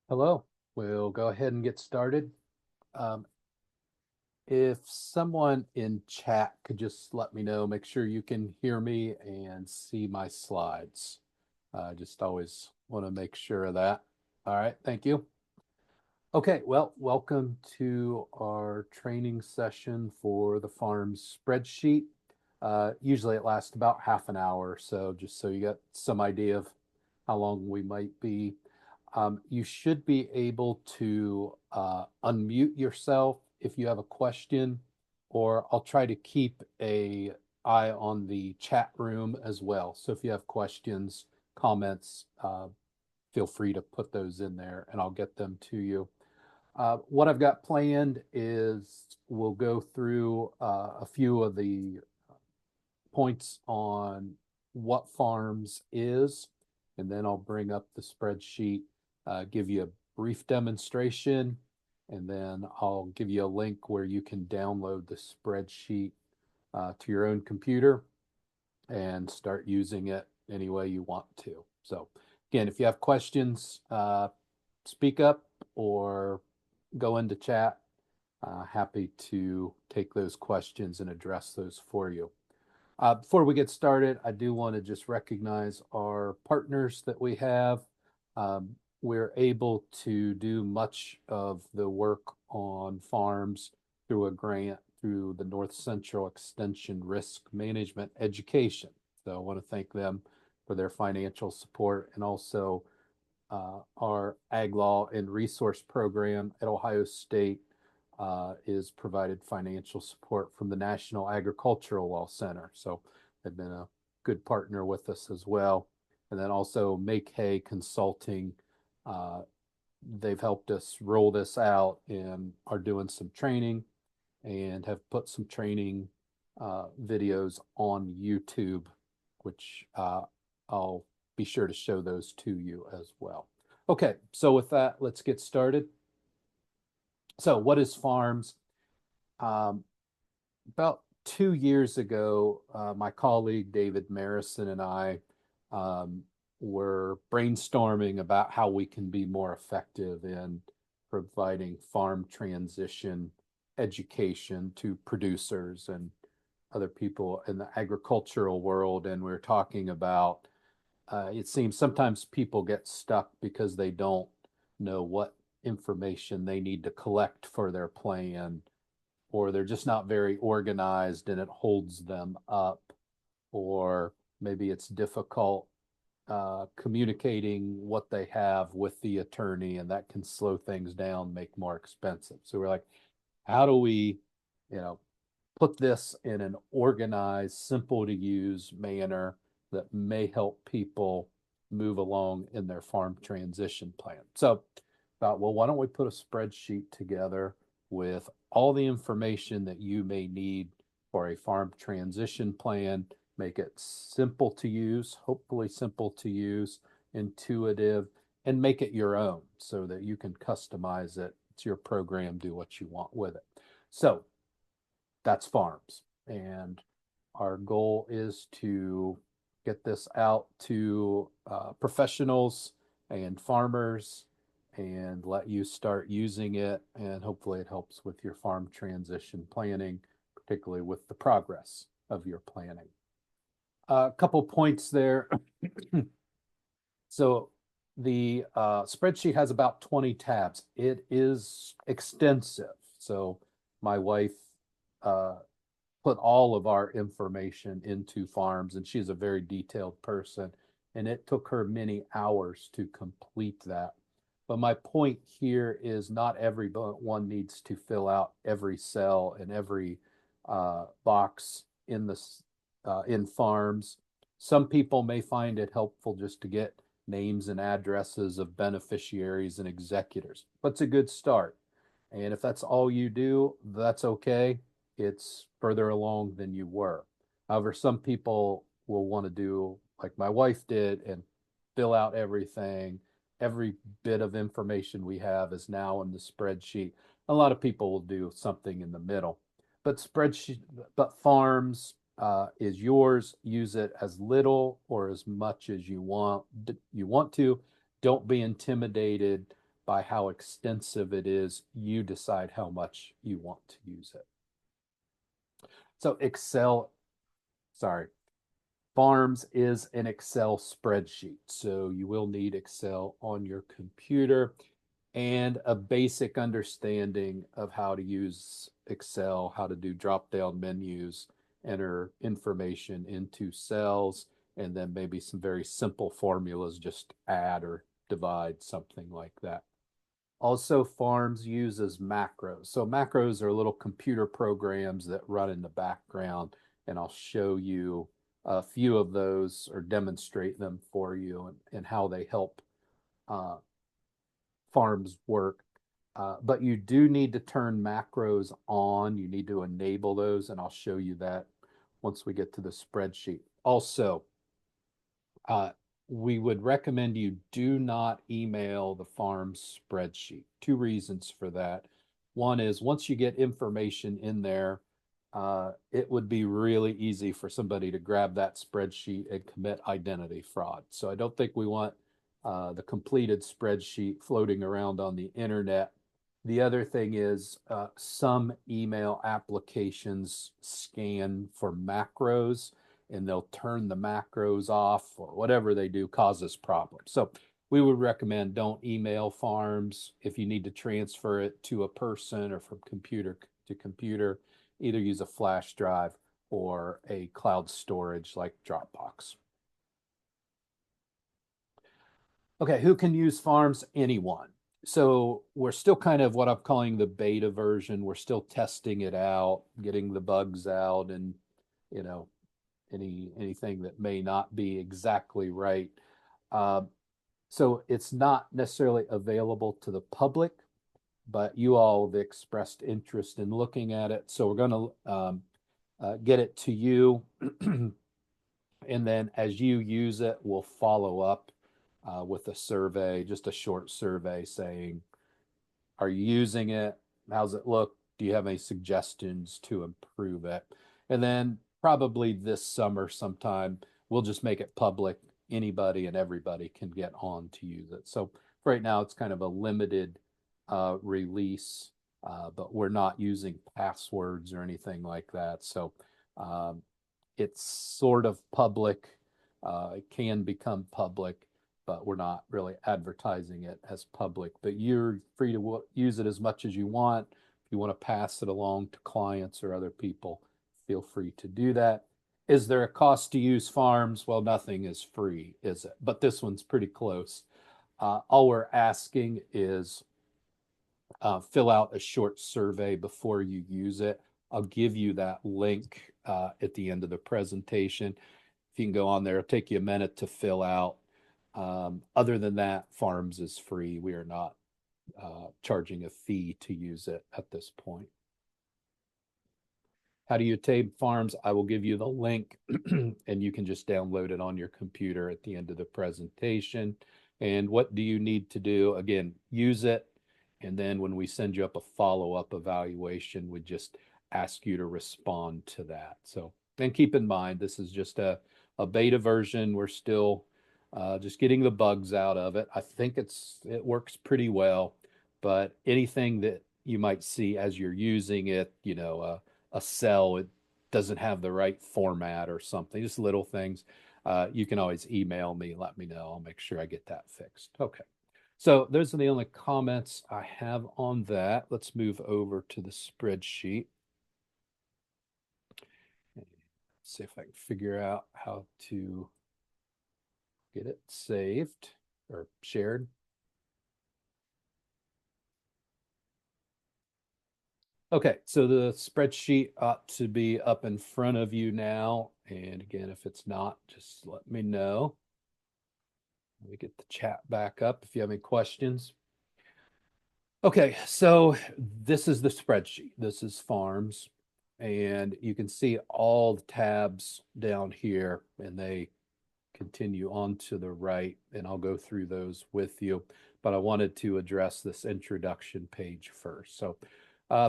Hello, we'll go ahead and get started. Um, if someone in chat could just let me know, make sure you can hear me and see my slides. I just always want to make sure of that. All right, thank you. Okay, well, welcome to our training session for the farm's spreadsheet. Usually it lasts about half an hour, so just so you got some idea of how long we might be. You should be able to unmute yourself if you have a question, or I'll try to keep a eye on the chat room as well. So if you have questions, comments, feel free to put those in there and I'll get them to you. What I've got planned is we'll go through a few of the points on what farms is, and then I'll bring up the spreadsheet, give you a brief demonstration, and then I'll give you a link where you can download the spreadsheet to your own computer and start using it any way you want to. So again, if you have questions, speak up or go into chat. Happy to take those questions and address those for you. Before we get started, I do want to just recognize our partners that we have. We're able to do much of the work on farms through a grant through the North Central Extension Risk Management Education. So I want to thank them for their financial support, and also our Ag Law and Resource Program at Ohio State is provided financial support from the National Agricultural Law Center. So they've been a good partner with us as well. And then also Make Hay Consulting. They've helped us roll this out and are doing some training and have put some training videos on YouTube, which I'll be sure to show those to you as well. Okay, so with that, let's get started. So what is farms? Um, about 2 years ago, my colleague David Marison and I were brainstorming about how we can be more effective in providing farm transition education to producers and other people in the agricultural world. And we're talking about it seems sometimes people get stuck because they don't know what information they need to collect for their plan, or they're just not very organized and it holds them up, or maybe it's difficult communicating what they have with the attorney, and that can slow things down, make more expensive. So we're like, how do we, you know, put this in an organized, simple to use manner that may help people move along in their farm transition plan? So thought, well, why don't we put a spreadsheet together with all the information that you may need for a farm transition plan, make it simple to use, hopefully simple to use, intuitive, and make it your own so that you can customize it. It's your program, do what you want with it. So that's farms. And our goal is to get this out to professionals and farmers and let you start using it. And hopefully it helps with your farm transition planning, particularly with the progress of your planning. A couple points there. So the spreadsheet has about 20 tabs. It is extensive. So my wife uh, put all of our information into farms, and she's a very detailed person, and it took her many hours to complete that. But my point here is not everyone needs to fill out every cell and every box in the in farms. Some people may find it helpful just to get names and addresses of beneficiaries and executors, but it's a good start. And if that's all you do, that's okay. It's further along than you were. However, some people will want to do like my wife did and fill out everything. Every bit of information we have is now in the spreadsheet. A lot of people will do something in the middle, but spreadsheet, but farms is yours. Use it as little or as much as you want to. Don't be intimidated by how extensive it is, you decide how much you want to use it. So Farms is an Excel spreadsheet. So you will need Excel on your computer and a basic understanding of how to use Excel, how to do drop-down menus, enter information into cells, and then maybe some very simple formulas, just add or divide, something like that. Also, Farms uses macros. So macros are little computer programs that run in the background, and I'll show you a few of those or demonstrate them for you and how they help uh, Farms work. But you do need to turn macros on. You need to enable those, and I'll show you that once we get to the spreadsheet. Also, uh, we would recommend you do not email the Farms spreadsheet. Two reasons for that. One is once you get information in there, it would be really easy for somebody to grab that spreadsheet and commit identity fraud. So I don't think we want the completed spreadsheet floating around on the internet. The other thing is some email applications scan for macros and they'll turn the macros off or whatever they do causes problems. So we would recommend don't email Farms. If you need to transfer it to a person or from computer to computer, either use a flash drive or a cloud storage like Dropbox. Okay, who can use Farms? Anyone. So we're still kind of what I'm calling the beta version. We're still testing it out, getting the bugs out and, you know, anything that may not be exactly right. So it's not necessarily available to the public, but you all have expressed interest in looking at it. So we're going to get it to you. And then as you use it, we'll follow up with a survey, just a short survey saying, are you using it? How's it look? Do you have any suggestions to improve it? And then probably this summer sometime, we'll just make it public. Anybody and everybody can get on to use it. So right now it's kind of a limited release, but we're not using passwords or anything like that. So it's sort of public. It can become public, but we're not really advertising it as public. But you're free to use it as much as you want. If you want to pass it along to clients or other people, feel free to do that. Is there a cost to use Farms? Well, nothing is free, is it? But this one's pretty close. All we're asking is fill out a short survey before you use it. I'll give you that link at the end of the presentation. If you can go on there, it'll take you a minute to fill out. Other than that, Farms is free. We are not charging a fee to use it at this point. How do you obtain Farms? I will give you the link and you can just download it on your computer at the end of the presentation. And what do you need to do? Again, use it. And then when we send you up a follow-up evaluation, we just ask you to respond to that. So then keep in mind, this is just a beta version. We're still just getting the bugs out of it. I think it works pretty well, but anything that you might see as you're using it, you know, a cell, it doesn't have the right format or something, just little things. You can always email me, let me know. I'll make sure I get that fixed. Okay. So those are the only comments I have on that. Let's move over to the spreadsheet. See if I can figure out how to get it saved or shared. Okay, so the spreadsheet ought to be up in front of you now. And again, if it's not, just let me know. Let me get the chat back up if you have any questions. Okay, so this is the spreadsheet. This is Farms. And you can see all the tabs down here, and they continue on to the right. And I'll go through those with you. But I wanted to address this introduction page first. So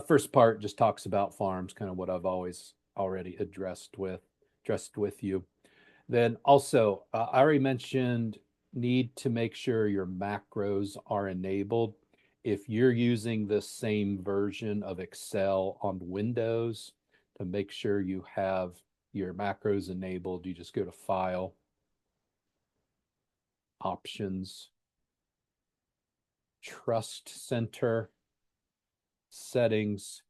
first part just talks about Farms, kind of what I've always already addressed with you. Then also, I already mentioned need to make sure your macros are enabled. If you're using the same version of Excel on Windows, to make sure you have your macros enabled, you just go to File, Options, Trust Center, Settings,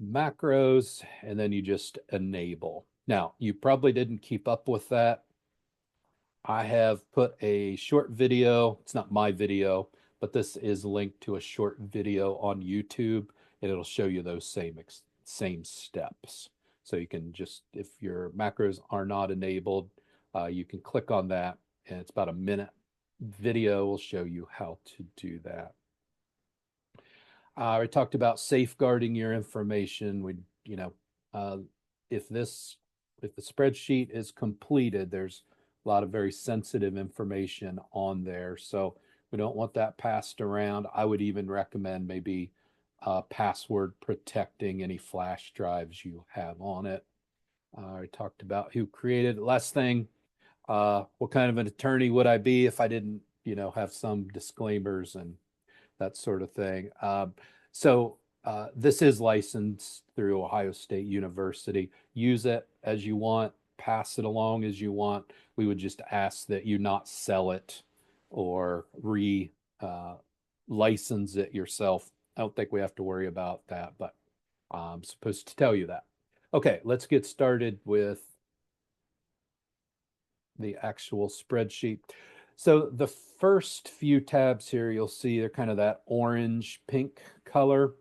Macros, and then you just enable. Now, you probably didn't keep up with that. I have put a short video. It's not my video, but this is linked to a short video on YouTube, and it'll show you those same steps. So you can just, if your macros are not enabled, you can click on that, and it's about a minute video will show you how to do that. We talked about safeguarding your information. Uh, if the spreadsheet is completed, there's a lot of very sensitive information on there. So we don't want that passed around. I would even recommend maybe password protecting any flash drives you have on it. I talked about who created it. Last thing, what kind of an attorney would I be if I didn't, have some disclaimers and that sort of thing. This is licensed through Ohio State University. Use it as you want, pass it along as you want. We would just ask that you not sell it or license it yourself. I don't think we have to worry about that, but I'm supposed to tell you that. Okay, let's get started with the actual spreadsheet. So the first few tabs here, you'll see they're kind of that orange pink color.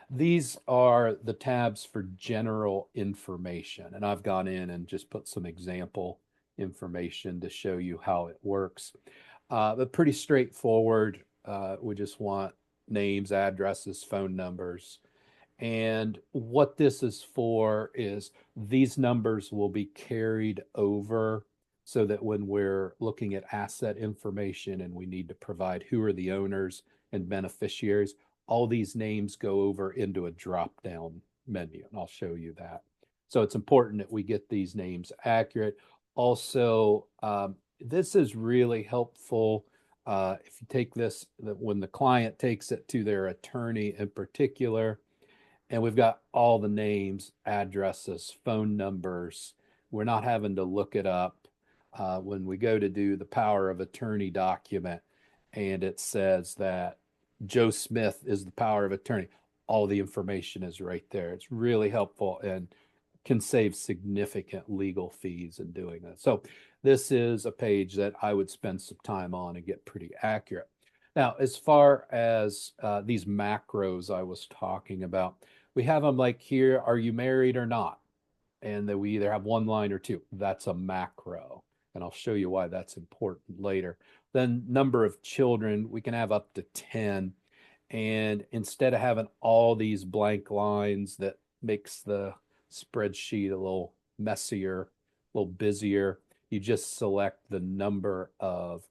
These are the tabs for general information. And I've gone in and just put some example information to show you how it works. But pretty straightforward. We just want names, addresses, phone numbers. And what this is for is these numbers will be carried over so that when we're looking at asset information and we need to provide who are the owners and beneficiaries, all these names go over into a drop-down menu, and I'll show you that. So it's important that we get these names accurate. Also, this is really helpful if you take this, when the client takes it to their attorney in particular, and we've got all the names, addresses, phone numbers. We're not having to look it up. When we go to do the power of attorney document and it says that Joe Smith is the power of attorney, all the information is right there. It's really helpful and can save significant legal fees in doing that. So this is a page that I would spend some time on and get pretty accurate. Now, as far as these macros I was talking about, we have them like here, are you married or not? And that we either have one line or two. That's a macro. And I'll show you why that's important later. Then number of children, we can have up to 10. And instead of having all these blank lines that makes the spreadsheet a little messier, a little busier, you just select the number of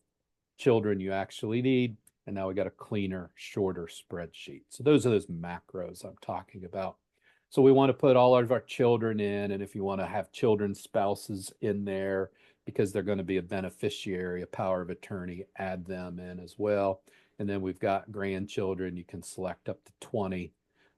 children you actually need. And now we got a cleaner, shorter spreadsheet. So those are those macros I'm talking about. So we want to put all of our children in, and if you want to have children's spouses in there because they're going to be a beneficiary, a power of attorney, add them in as well. And then we've got grandchildren. You can select up to 20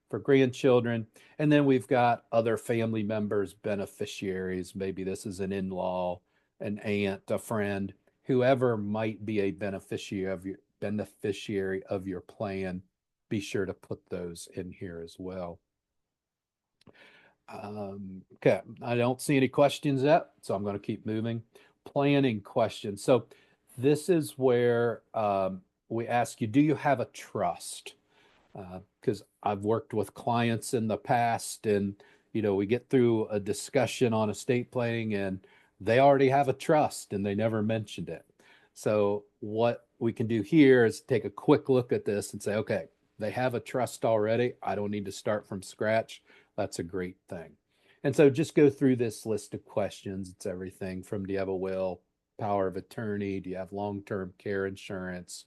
for grandchildren. And then we've got other family members, beneficiaries. Maybe this is an in-law, an aunt, a friend, whoever might be a beneficiary of your plan. Be sure to put those in here as well. Okay, I don't see any questions yet, so I'm going to keep moving. Planning questions. So this is where we ask you, do you have a trust? Because I've worked with clients in the past, and we get through a discussion on estate planning, and they already have a trust, and they never mentioned it. So what we can do here is take a quick look at this and say, okay, they have a trust already. I don't need to start from scratch. That's a great thing. And so just go through this list of questions. It's everything from, do you have a will, power of attorney? Do you have long-term care insurance?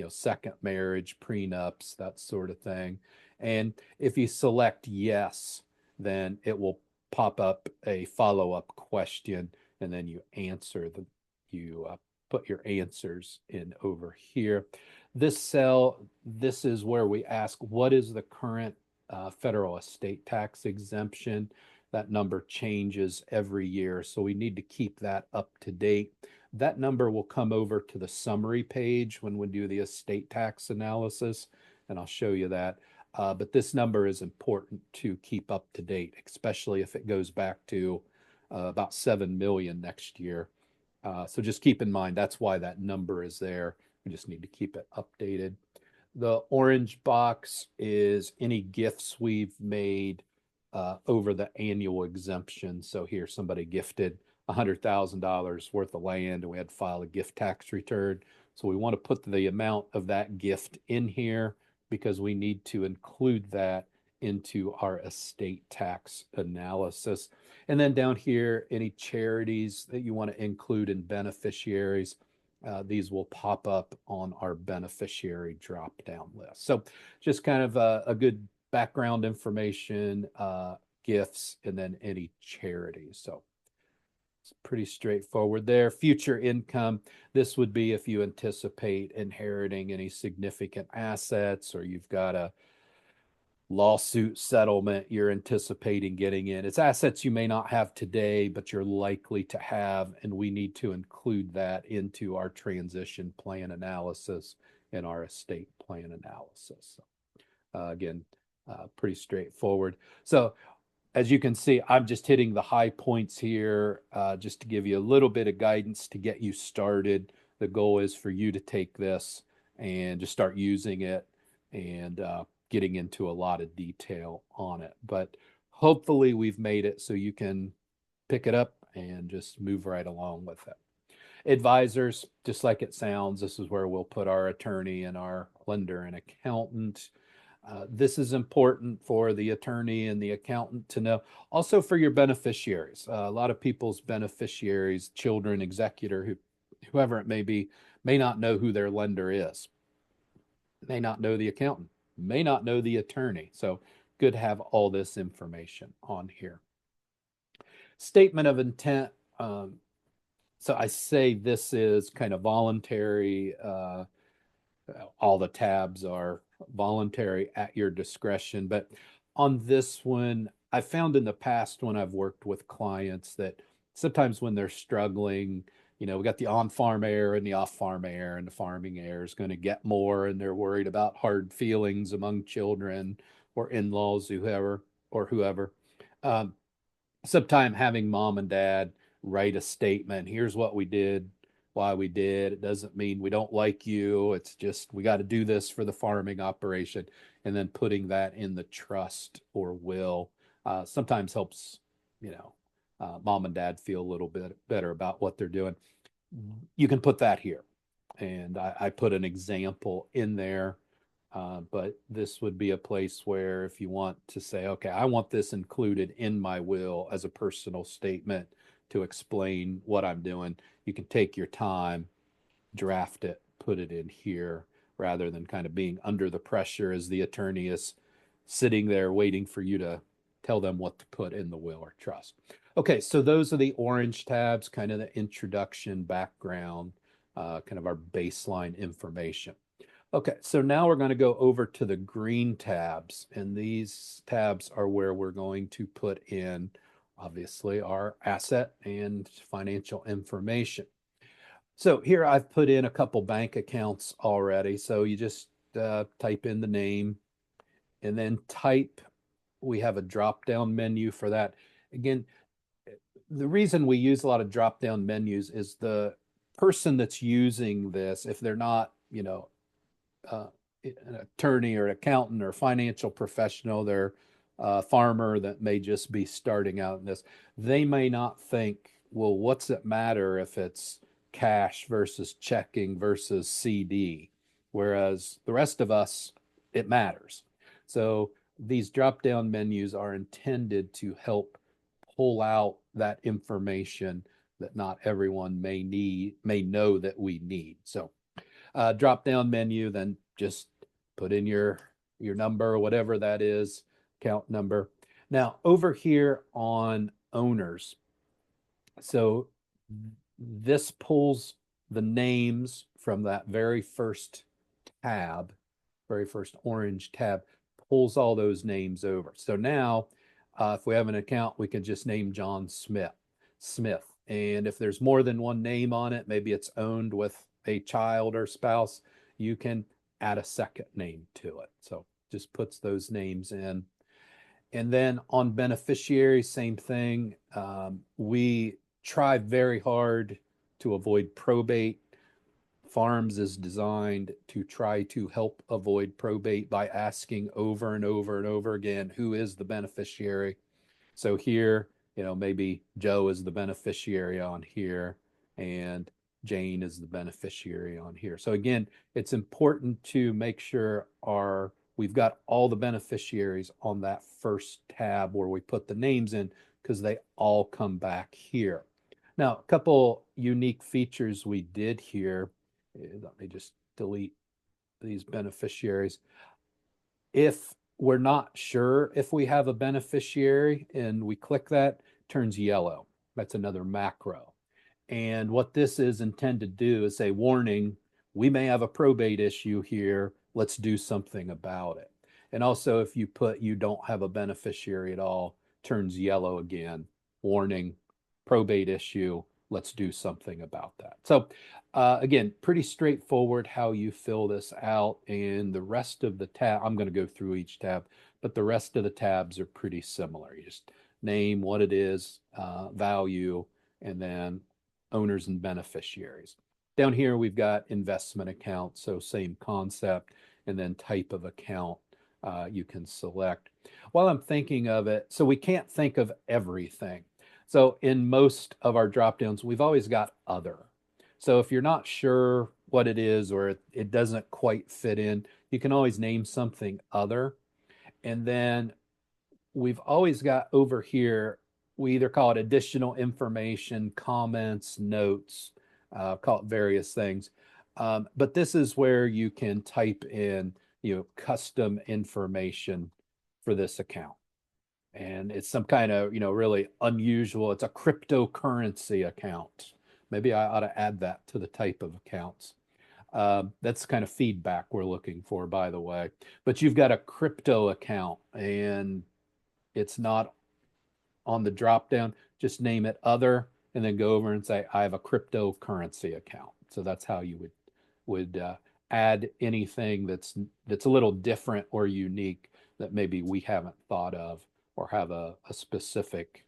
Second marriage, prenups, that sort of thing. And if you select yes, then it will pop up a follow-up question, and then you answer you put your answers in over here. This cell, this is where we ask, what is the current federal estate tax exemption? That number changes every year, so we need to keep that up to date. That number will come over to the summary page when we do the estate tax analysis, and I'll show you that. But this number is important to keep up to date, especially if it goes back to about 7 million next year. So just keep in mind, that's why that number is there. We just need to keep it updated. The orange box is any gifts we've made over the annual exemption. So here somebody gifted $100,000 worth of land and we had to file a gift tax return. So we want to put the amount of that gift in here because we need to include that into our estate tax analysis. And then down here, any charities that you want to include in beneficiaries, these will pop up on our beneficiary drop-down list. So just kind of a good background information, gifts, and then any charities. So it's pretty straightforward there. Future income, this would be if you anticipate inheriting any significant assets or you've got a lawsuit settlement you're anticipating getting in. It's assets you may not have today, but you're likely to have, and we need to include that into our transition plan analysis and our estate plan analysis. Again, pretty straightforward. So as you can see, I'm just hitting the high points here just to give you a little bit of guidance to get you started. The goal is for you to take this and just start using it and getting into a lot of detail on it. But hopefully we've made it so you can pick it up and just move right along with it. Advisors, just like it sounds, this is where we'll put our attorney and our lender and accountant. This is important for the attorney and the accountant to know. Also for your beneficiaries. A lot of people's beneficiaries, children, executor, whoever it may be, may not know who their lender is, may not know the accountant, may not know the attorney. So good to have all this information on here. Statement of intent. So I say this is kind of voluntary. All the tabs are voluntary at your discretion. But on this one, I found in the past when I've worked with clients that sometimes when they're struggling, we got the on-farm heir and the off-farm heir, and the farming heir is going to get more, and they're worried about hard feelings among children or in-laws, whoever. Sometime having mom and dad write a statement. Here's what we did, why we did. It doesn't mean we don't like you. It's just we got to do this for the farming operation. And then putting that in the trust or will sometimes helps, mom and dad feel a little bit better about what they're doing. You can put that here. And I put an example in there. But this would be a place where if you want to say, okay, I want this included in my will as a personal statement to explain what I'm doing, you can take your time, draft it, put it in here, rather than kind of being under the pressure as the attorney is sitting there waiting for you to tell them what to put in the will or trust. Okay, so those are the orange tabs, kind of the introduction, background, kind of our baseline information. Okay, so now we're going to go over to the green tabs, and these tabs are where we're going to put in, obviously, our asset and financial information. So here I've put in a couple bank accounts already. So you just type in the name and then we have a drop-down menu for that. Again, the reason we use a lot of drop-down menus is the person that's using this, if they're not, an attorney or accountant or financial professional, they're a farmer that may just be starting out in this, they may not think, well, what's it matter if it's cash versus checking versus CD? Whereas the rest of us, it matters. So these drop-down menus are intended to help pull out that information that not everyone may know that we need. So drop-down menu, then just put in your number, whatever that is, account number. Now over here on owners, so this pulls the names from that very first tab, very first orange tab, pulls all those names over. So now, if we have an account, we can just name John Smith. And if there's more than one name on it, maybe it's owned with a child or spouse, you can add a second name to it. So just puts those names in. And then on beneficiaries, same thing. We try very hard to avoid probate. Farms is designed to try to help avoid probate by asking over and over and over again, who is the beneficiary? So here, maybe Joe is the beneficiary on here and Jane is the beneficiary on here. So again, it's important to make sure we've got all the beneficiaries on that first tab where we put the names in, because they all come back here. Now, a couple unique features we did here. Let me just delete these beneficiaries. If we're not sure if we have a beneficiary and we click that, turns yellow. That's another macro. And what this is intended to do is say, warning, we may have a probate issue here. Let's do something about it. And also, if you put you don't have a beneficiary at all, turns yellow again. Warning, probate issue. Let's do something about that. So again, pretty straightforward how you fill this out. And the rest of the tab, I'm going to go through each tab, but the rest of the tabs are pretty similar. You just name what it is, value, and then owners and beneficiaries. Down here, we've got investment account, so same concept, and then type of account you can select. While I'm thinking of it, so we can't think of everything. So in most of our dropdowns, we've always got other. So if you're not sure what it is or it doesn't quite fit in, you can always name something other. And then we've always got over here, we either call it additional information, comments, notes, call it various things. But this is where you can type in, custom information for this account. And it's some kind of, really unusual, it's a cryptocurrency account. Maybe I ought to add that to the type of accounts. That's kind of feedback we're looking for, by the way. But you've got a crypto account and it's not on the drop down. Just name it other and then go over and say, I have a cryptocurrency account. So that's how you would add anything that's a little different or unique that maybe we haven't thought of or have a specific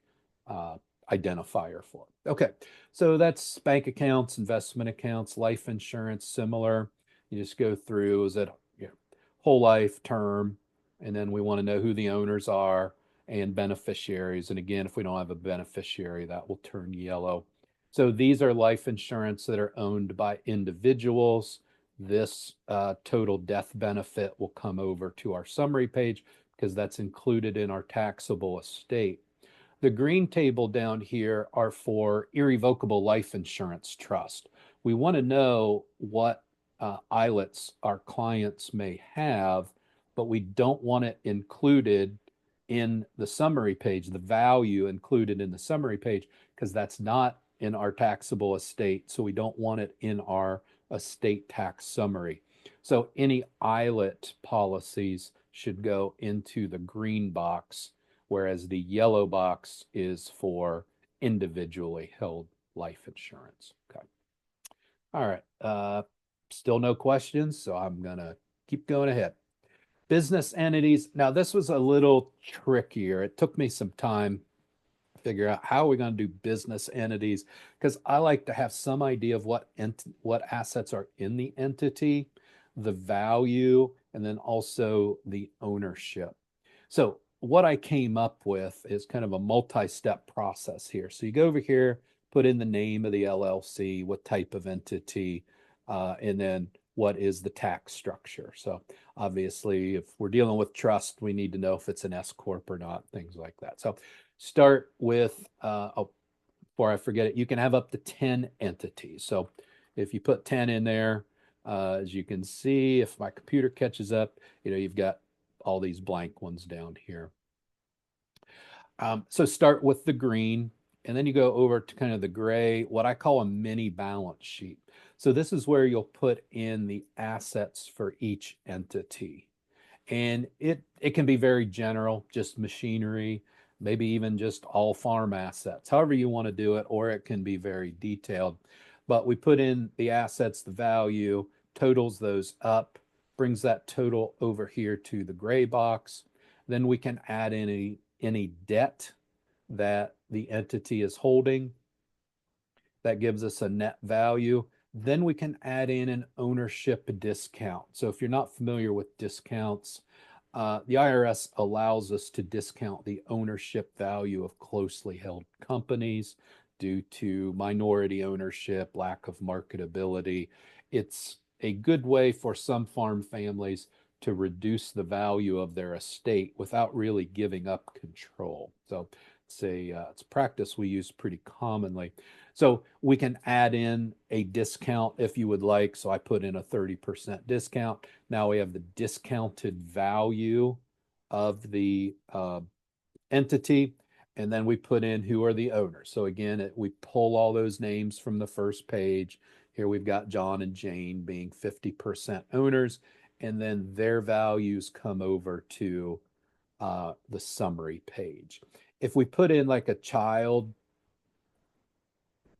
identifier for. Okay, so that's bank accounts, investment accounts, life insurance, similar. You just go through, is it whole life, term, and then we want to know who the owners are and beneficiaries. And again, if we don't have a beneficiary, that will turn yellow. So these are life insurance that are owned by individuals. This total death benefit will come over to our summary page because that's included in our taxable estate. The green table down here are for irrevocable life insurance trust. We want to know what ILETs our clients may have, but we don't want it included in the summary page, the value included in the summary page, because that's not in our taxable estate. So we don't want it in our estate tax summary. So any ILET policies should go into the green box, whereas the yellow box is for individually held life insurance. Okay. All right. Still no questions, so I'm going to keep going ahead. Business entities. Now, this was a little trickier. It took me some time to figure out how we're going to do business entities, because I like to have some idea of what assets are in the entity, the value, and then also the ownership. So what I came up with is kind of a multi-step process here. So you go over here, put in the name of the LLC, what type of entity, and then what is the tax structure. So obviously, if we're dealing with trust, we need to know if it's an S corp or not, things like that. So start with, before I forget it, you can have up to 10 entities. So if you put 10 in there, as you can see, if my computer catches up, you've got all these blank ones down here. So start with the green, and then you go over to kind of the gray, what I call a mini balance sheet. So this is where you'll put in the assets for each entity. And it can be very general, just machinery, maybe even just all farm assets, however you want to do it, or it can be very detailed. But we put in the assets, the value, totals those up, brings that total over here to the gray box. Then we can add any debt that the entity is holding. That gives us a net value. Then we can add in an ownership discount. So if you're not familiar with discounts, the IRS allows us to discount the ownership value of closely held companies due to minority ownership, lack of marketability. It's a good way for some farm families to reduce the value of their estate without really giving up control. So it's a practice we use pretty commonly. So we can add in a discount if you would like. So I put in a 30% discount. Now we have the discounted value of the entity. And then we put in who are the owners. So again, we pull all those names from the first page. Here we've got John and Jane being 50% owners. And then their values come over to the summary page. If we put in like a child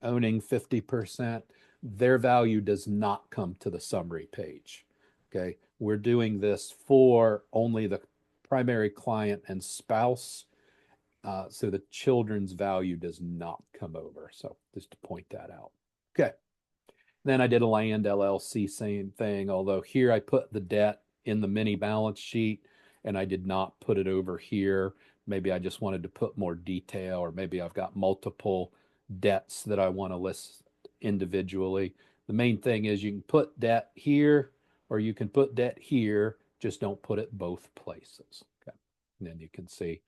owning 50%, their value does not come to the summary page. Okay, we're doing this for only the primary client and spouse. So the children's value does not come over. So just to point that out. Okay. Then I did a land LLC, same thing, although here I put the debt in the mini balance sheet and I did not put it over here. Maybe I just wanted to put more detail, or maybe I've got multiple debts that I want to list individually. The main thing is you can put debt here or you can put debt here, just don't put it both places. Okay. And then you can see,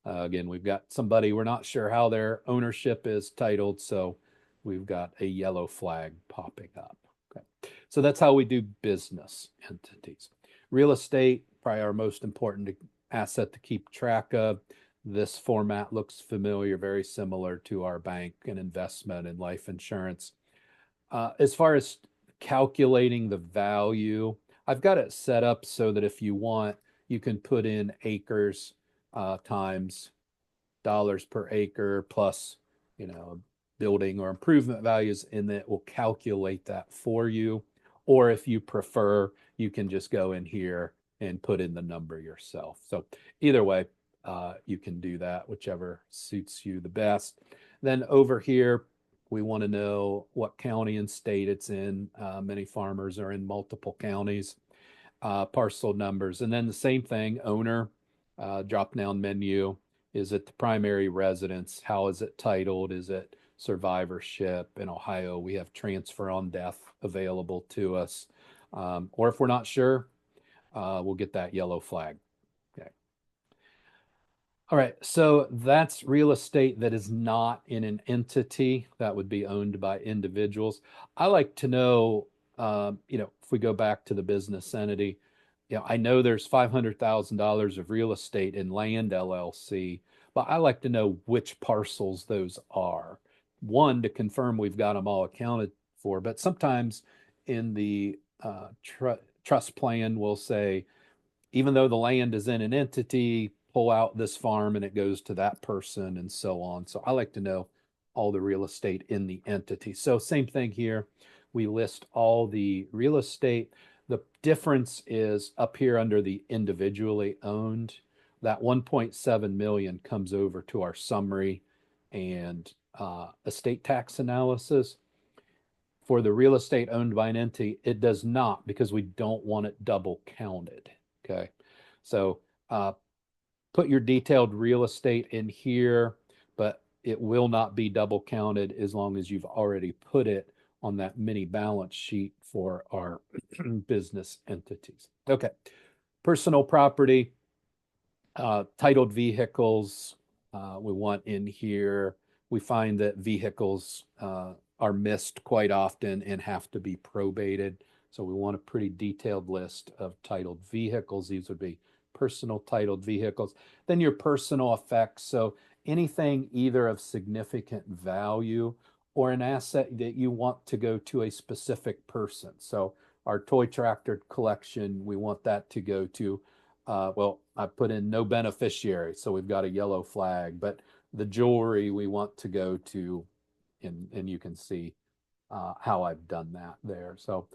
again, we've got somebody, we're not sure how their ownership is titled, so we've got a yellow flag popping up. Okay. So that's how we do business entities. Real estate, probably our most important asset to keep track of. This format looks familiar, very similar to our bank and investment and life insurance. As far as calculating the value, I've got it set up so that if you want, you can put in acres times dollars per acre plus, building or improvement values, and it will calculate that for you. Or if you prefer, you can just go in here and put in the number yourself. So either way, you can do that, whichever suits you the best. Then over here, we want to know what county and state it's in. Many farmers are in multiple counties. Parcel numbers, and then the same thing, owner, drop down menu. Is it the primary residence? How is it titled? Is it survivorship? In Ohio, we have transfer on death available to us. Or if we're not sure, we'll get that yellow flag. Okay. All right, so that's real estate that is not in an entity that would be owned by individuals. I like to know, if we go back to the business entity, I know there's $500,000 of real estate in land LLC, but I like to know which parcels those are. One, to confirm we've got them all accounted for, but sometimes in the trust plan, we'll say, even though the land is in an entity, pull out this farm and it goes to that person and so on. So I like to know all the real estate in the entity. So same thing here. We list all the real estate. The difference is up here under the individually owned. That 1.7 million comes over to our summary and estate tax analysis. For the real estate owned by an entity, it does not, because we don't want it double counted. Okay. So put your detailed real estate in here, but it will not be double counted as long as you've already put it on that mini balance sheet for our business entities. Okay. Personal property, titled vehicles, we want in here. We find that vehicles are missed quite often and have to be probated. So we want a pretty detailed list of titled vehicles. These would be personal titled vehicles. Then your personal effects. So anything either of significant value or an asset that you want to go to a specific person. So our toy tractor collection, we want that to go to, well, I put in no beneficiary, so we've got a yellow flag, but the jewelry we want to go to, and you can see how I've done that there. So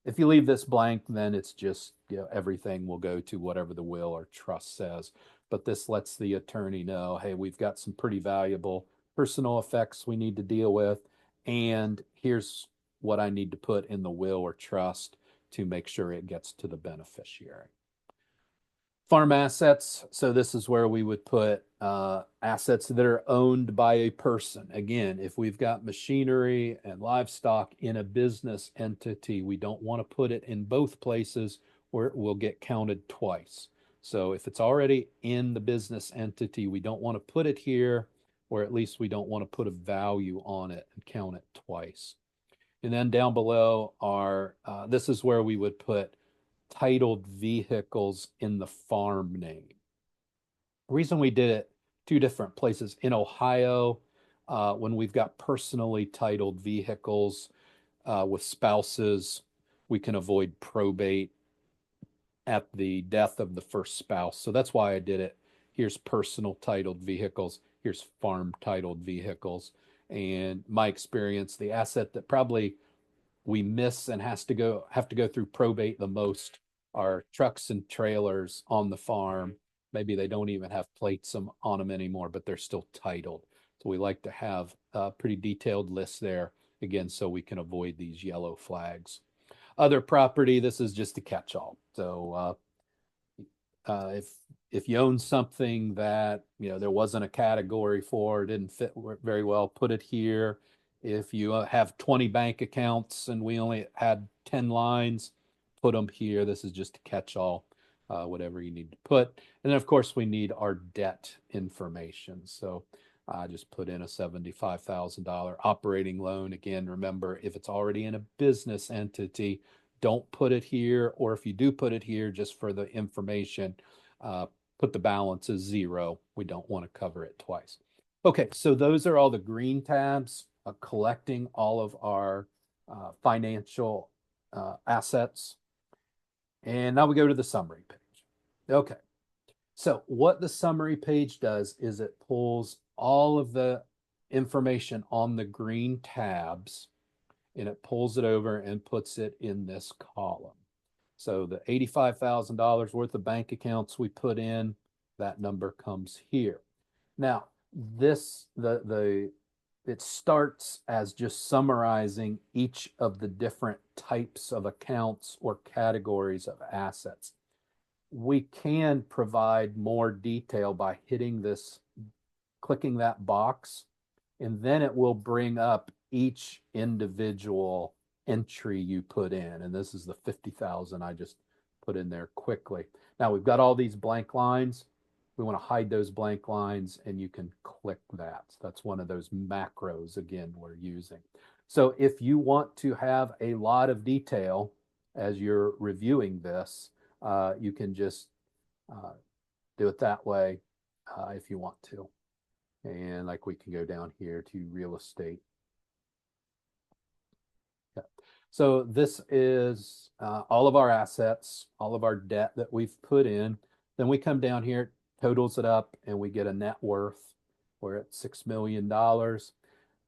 if you leave this blank, then it's just, everything will go to whatever the will or trust says. But this lets the attorney know, hey, we've got some pretty valuable personal effects we need to deal with, and here's what I need to put in the will or trust to make sure it gets to the beneficiary. Farm assets. So this is where we would put assets that are owned by a person. Again, if we've got machinery and livestock in a business entity, we don't want to put it in both places where it will get counted twice. So if it's already in the business entity, we don't want to put it here, or at least we don't want to put a value on it and count it twice. And then down below are, this is where we would put titled vehicles in the farm name. The reason we did it two different places in Ohio, when we've got personally titled vehicles with spouses, we can avoid probate at the death of the first spouse. So that's why I did it. Here's personal titled vehicles. Here's farm titled vehicles. And my experience, the asset that probably we miss and have to go through probate the most are trucks and trailers on the farm. Maybe they don't even have plates on them anymore, but they're still titled. So we like to have a pretty detailed list there, again, so we can avoid these yellow flags. Other property, this is just a catch-all. So if you own something that there wasn't a category for, didn't fit very well, put it here. If you have 20 bank accounts and we only had 10 lines, put them here. This is just a catch-all, whatever you need to put. And then of course we need our debt information. So I just put in a $75,000 operating loan. Again, remember, if it's already in a business entity, don't put it here, or if you do put it here, just for the information, put the balance as zero. We don't want to cover it twice. Okay, so those are all the green tabs, collecting all of our financial assets. And now we go to the summary page. Okay, so what the summary page does is it pulls all of the information on the green tabs, and it pulls it over and puts it in this column. So the $85,000 worth of bank accounts we put in, that number comes here. Now, it starts as just summarizing each of the different types of accounts or categories of assets. We can provide more detail by clicking that box, and then it will bring up each individual entry you put in. And this is the 50,000 I just put in there quickly. Now we've got all these blank lines. We want to hide those blank lines, and you can click that. So that's one of those macros, again, we're using. So if you want to have a lot of detail as you're reviewing this, you can just do it that way if you want to. And like we can go down here to real estate. Okay. So this is all of our assets, all of our debt that we've put in. Then we come down here, totals it up, and we get a net worth. We're at $6 million.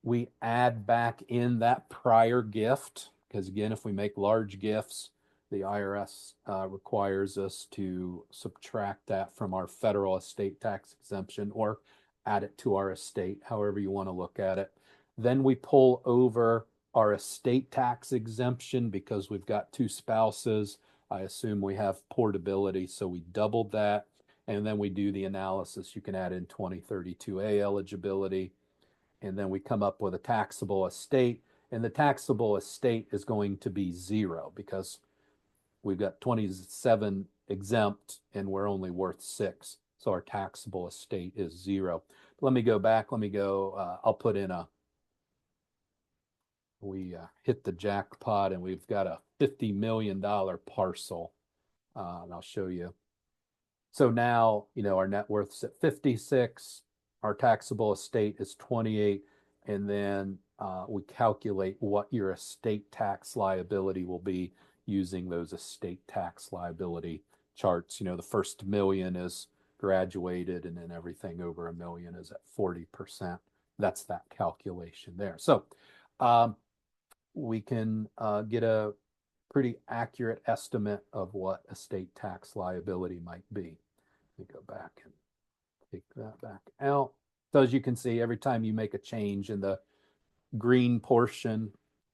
We add back in that prior gift, because again, if we make large gifts, the IRS requires us to subtract that from our federal estate tax exemption or add it to our estate, however you want to look at it. Then we pull over our estate tax exemption because we've got two spouses. I assume we have portability, so we doubled that. And then we do the analysis. You can add in 2032A eligibility. And then we come up with a taxable estate. And the taxable estate is going to be zero because we've got 27 exempt and we're only worth 6. So our taxable estate is zero. Let me go back. I'll put in we hit the jackpot and we've got a $50 million parcel. And I'll show you. So now, our net worth's at 56, our taxable estate is 28, and then we calculate what your estate tax liability will be using those estate tax liability charts. The first million is graduated, and then everything over $1 million is at 40%. That's that calculation there. So we can get a pretty accurate estimate of what estate tax liability might be. Let me go back and take that back out. So as you can see, every time you make a change in the green portion,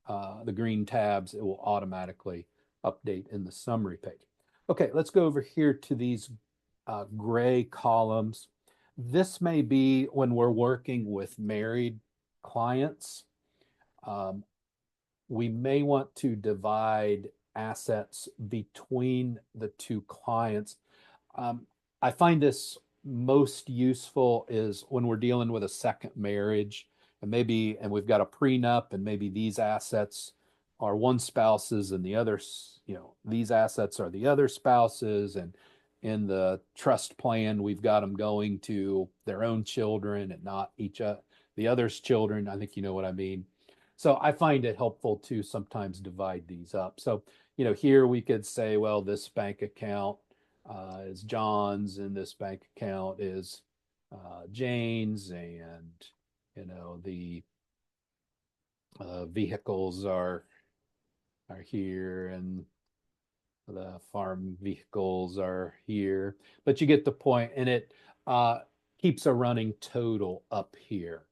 the green tabs, it will automatically update in the summary page. Okay, let's go over here to these gray columns. This may be when we're working with married clients. We may want to divide assets between the two clients. I find this most useful is when we're dealing with a second marriage, and we've got a prenup, and maybe these assets are one spouse's and the others, these assets are the other spouse's, and in the trust plan, we've got them going to their own children and not the other's children. I think you know what I mean. So I find it helpful to sometimes divide these up. So, here we could say, well, this bank account is John's, and this bank account is Jane's, and the vehicles are here, and the farm vehicles are here. But you get the point, and it keeps a running total up here.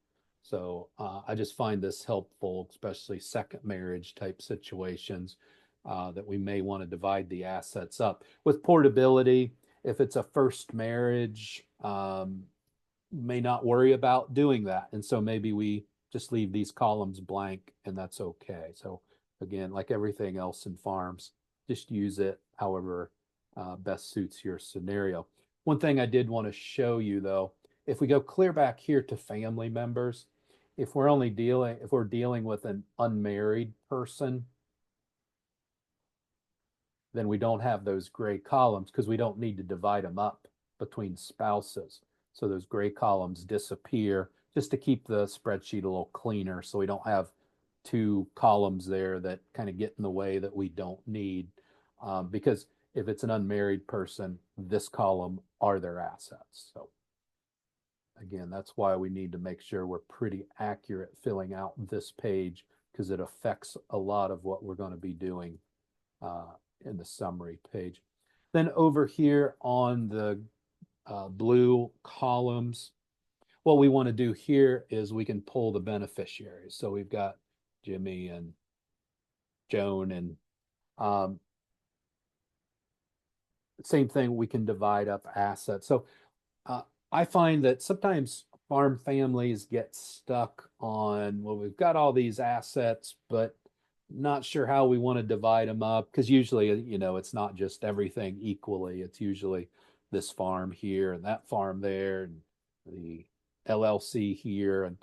So I just find this helpful, especially second marriage type situations, that we may want to divide the assets up. With portability, if it's a first marriage, may not worry about doing that. And so maybe we just leave these columns blank, and that's okay. So again, like everything else in farms, just use it however best suits your scenario. One thing I did want to show you though, if we go clear back here to family members, if we're dealing with an unmarried person, then we don't have those gray columns because we don't need to divide them up between spouses. So those gray columns disappear just to keep the spreadsheet a little cleaner, so we don't have two columns there that kind of get in the way that we don't need. Because if it's an unmarried person, this column are their assets. So again, that's why we need to make sure we're pretty accurate filling out this page, because it affects a lot of what we're going to be doing in the summary page. Then over here on the blue columns, what we want to do here is we can pull the beneficiaries. So we've got Jimmy and Joan, and same thing, we can divide up assets. So I find that sometimes farm families get stuck on, well, we've got all these assets, but not sure how we want to divide them up, because usually, it's not just everything equally. It's usually this farm here and that farm there, and the LLC here, and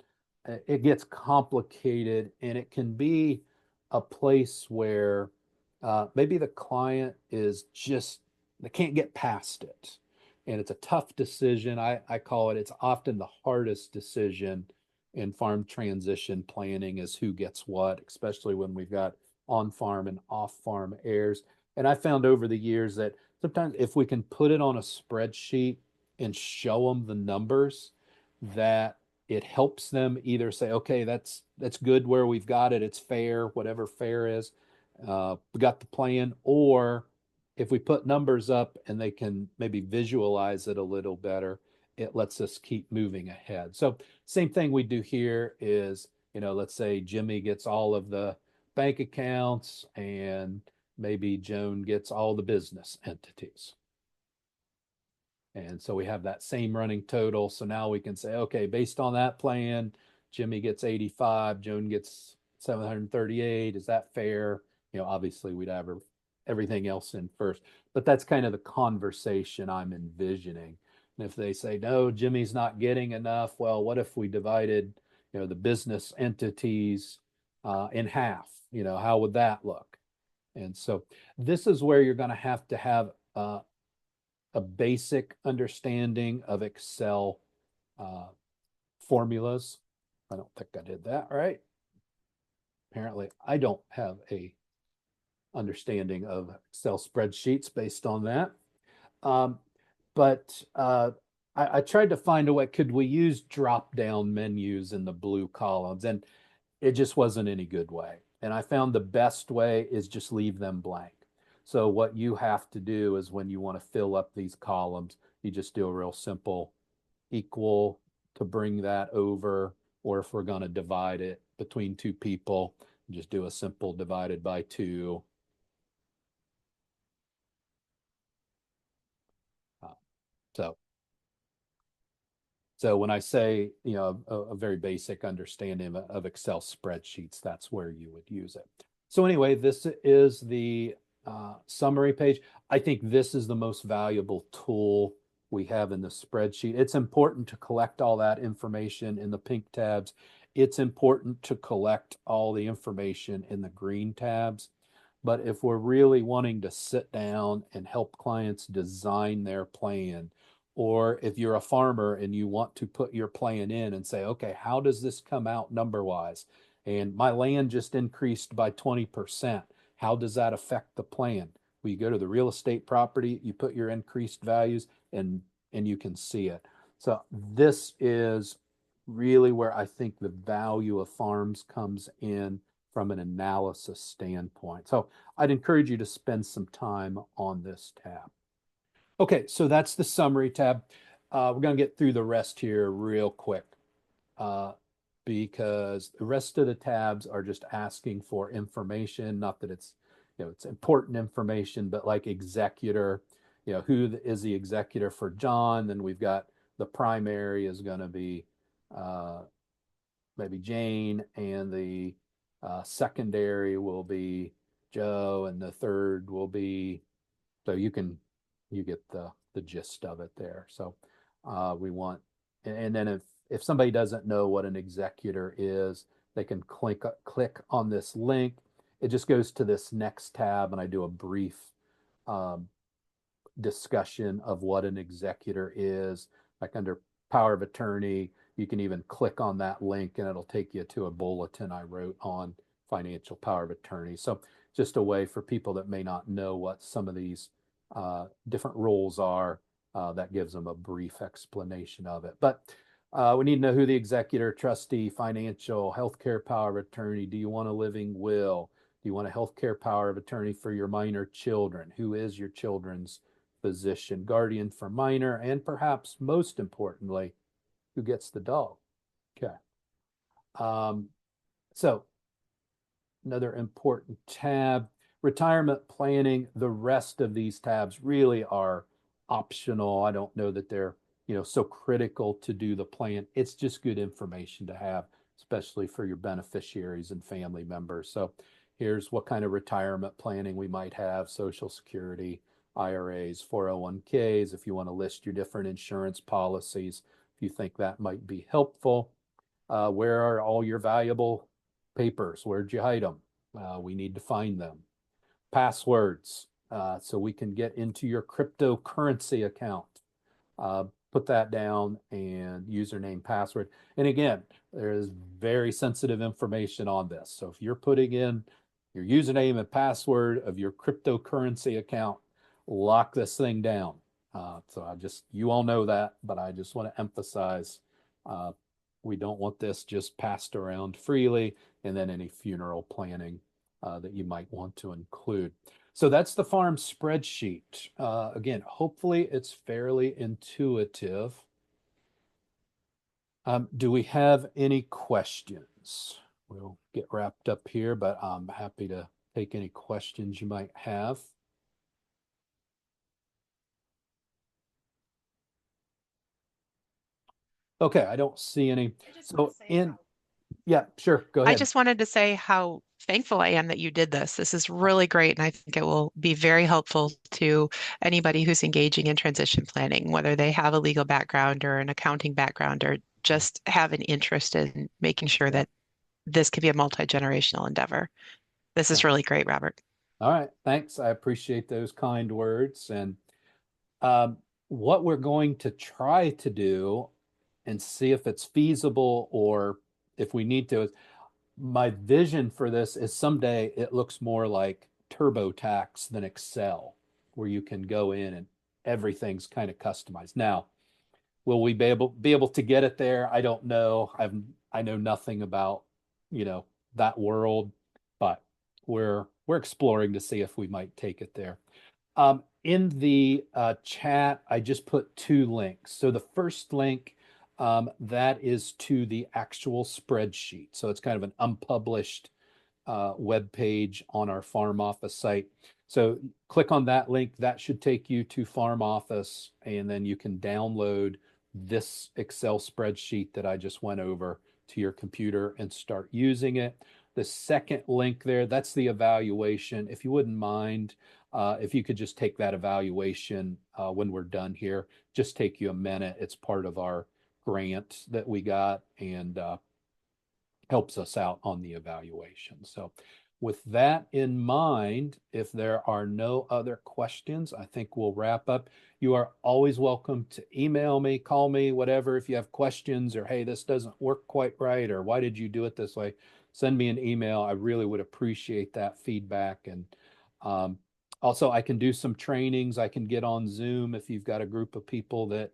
it gets complicated, and it can be a place where maybe the client they can't get past it. And it's a tough decision. I call it's often the hardest decision in farm transition planning, is who gets what, especially when we've got on-farm and off-farm heirs. And I found over the years that sometimes if we can put it on a spreadsheet and show them the numbers, that it helps them either say, okay, that's good where we've got it, it's fair, whatever fair is, we got the plan. Or if we put numbers up and they can maybe visualize it a little better, it lets us keep moving ahead. So same thing we do here is, let's say Jimmy gets all of the bank accounts, and maybe Joan gets all the business entities. And so we have that same running total. So now we can say, okay, based on that plan, Jimmy gets 85, Joan gets 738. Is that fair? Obviously we'd have everything else in first, but that's kind of the conversation I'm envisioning. And if they say, no, Jimmy's not getting enough, well, what if we divided, the business entities in half? How would that look? And so this is where you're going to have a basic understanding of Excel formulas. I don't think I did that right. Apparently, I don't have a understanding of Excel spreadsheets based on that. Um, but I tried to find a way, could we use drop down menus in the blue columns? And it just wasn't any good way. And I found the best way is just leave them blank. So what you have to do is when you want to fill up these columns, you just do a real simple equal to bring that over, or if we're going to divide it between two people, just do a simple divided by two. Uh, so So when I say, a very basic understanding of Excel spreadsheets, that's where you would use it. So anyway, this is the summary page. I think this is the most valuable tool we have in the spreadsheet. It's important to collect all that information in the pink tabs. It's important to collect all the information in the green tabs. But if we're really wanting to sit down and help clients design their plan, or if you're a farmer and you want to put your plan in and say, okay, how does this come out number wise? And my land just increased by 20%. How does that affect the plan? Well, you go to the real estate property, you put your increased values, and you can see it. So this is really where I think the value of farms comes in from an analysis standpoint. So I'd encourage you to spend some time on this tab. Okay, so that's the summary tab. We're going to get through the rest here real quick uh, because the rest of the tabs are just asking for information. Not that it's important information, but like executor, who is the executor for John? Then we've got the primary is going to be uh, maybe Jane, and the secondary will be Joe, and the third will be, so you get the gist of it there. So we want, and then if somebody doesn't know what an executor is, they can click on this link. It just goes to this next tab, and I do a brief um, discussion of what an executor is. Like under power of attorney, you can even click on that link and it'll take you to a bulletin I wrote on financial power of attorney. So just a way for people that may not know what some of these different roles are, that gives them a brief explanation of it. But we need to know who the executor, trustee, financial, healthcare power of attorney. Do you want a living will? Do you want a healthcare power of attorney for your minor children? Who is your children's physician, guardian for minor, and perhaps most importantly, who gets the dog? Okay. Um, so another important tab, retirement planning. The rest of these tabs really are optional. I don't know that they're, so critical to do the plan. It's just good information to have, especially for your beneficiaries and family members. So here's what kind of retirement planning we might have: Social Security, IRAs, 401ks, if you want to list your different insurance policies, if you think that might be helpful. Where are all your valuable papers? Where'd you hide them? We need to find them. Passwords, so we can get into your cryptocurrency account. Put that down, and username, password. And again, there is very sensitive information on this. So if you're putting in your username and password of your cryptocurrency account, lock this thing down. So you all know that, but I just want to emphasize we don't want this just passed around freely, and then any funeral planning that you might want to include. So that's the farm spreadsheet. Again, hopefully it's fairly intuitive. Do we have any questions? We'll get wrapped up here, but I'm happy to take any questions you might have. Okay, I don't see any. So yeah, sure, go I ahead. just wanted to say how thankful I am that you did this. This is really great, and I think it will be very helpful to anybody who's engaging in transition planning, whether they have a legal background or an accounting background, or just have an interest in making sure that this can be a multi-generational endeavor. This Yeah. is really great, Robert. All right, thanks. I appreciate those kind words. And what we're going to try to do and see if it's feasible or if we need to. My vision for this is someday it looks more like TurboTax than Excel, where you can go in and everything's kind of customized. Now, will we be able to get it there? I don't know. I know nothing about, that world, but we're exploring to see if we might take it there. In the chat, I just put two links. So the first link, that is to the actual spreadsheet. So it's kind of an unpublished web page on our Farm Office site. So click on that link. That should take you to Farm Office, and then you can download this Excel spreadsheet that I just went over to your computer and start using it. The second link there, that's the evaluation. If you wouldn't mind, if you could just take that evaluation when we're done here, just take you a minute. It's part of our grant that we got, and helps us out on the evaluation. So with that in mind, if there are no other questions, I think we'll wrap up. You are always welcome to email me, call me, whatever. If you have questions or, hey, this doesn't work quite right, or why did you do it this way? Send me an email. I really would appreciate that feedback. And also, I can do some trainings. I can get on Zoom if you've got a group of people that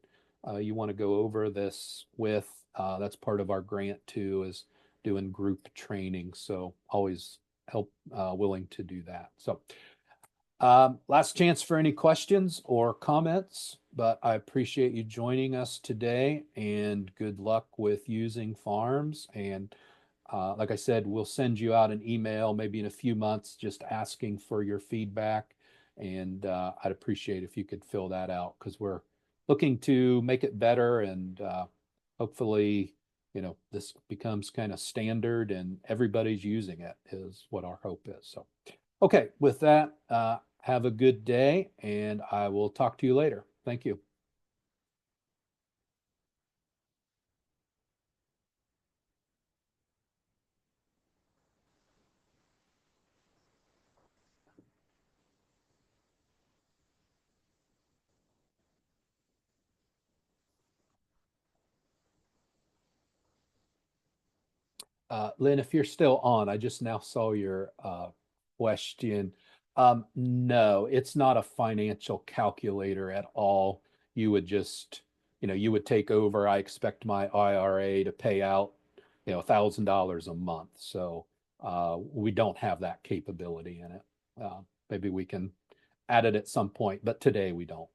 you want to go over this with. That's part of our grant too, is doing group training. So always willing to do that. So last chance for any questions or comments, but I appreciate you joining us today, and good luck with using Farms. And like I said, we'll send you out an email maybe in a few months just asking for your feedback. And I'd appreciate if you could fill that out, because we're looking to make it better, and hopefully, this becomes kind of standard and everybody's using it, is what our hope is. So, okay, with that, have a good day, and I will talk to you later. Thank you. Lynn, if you're still on, I just now saw your question. No, it's not a financial calculator at all. You would just, you would take over. I expect my IRA to pay out, $1,000 a month. So we don't have that capability in it. Maybe we can add it at some point, but today we don't.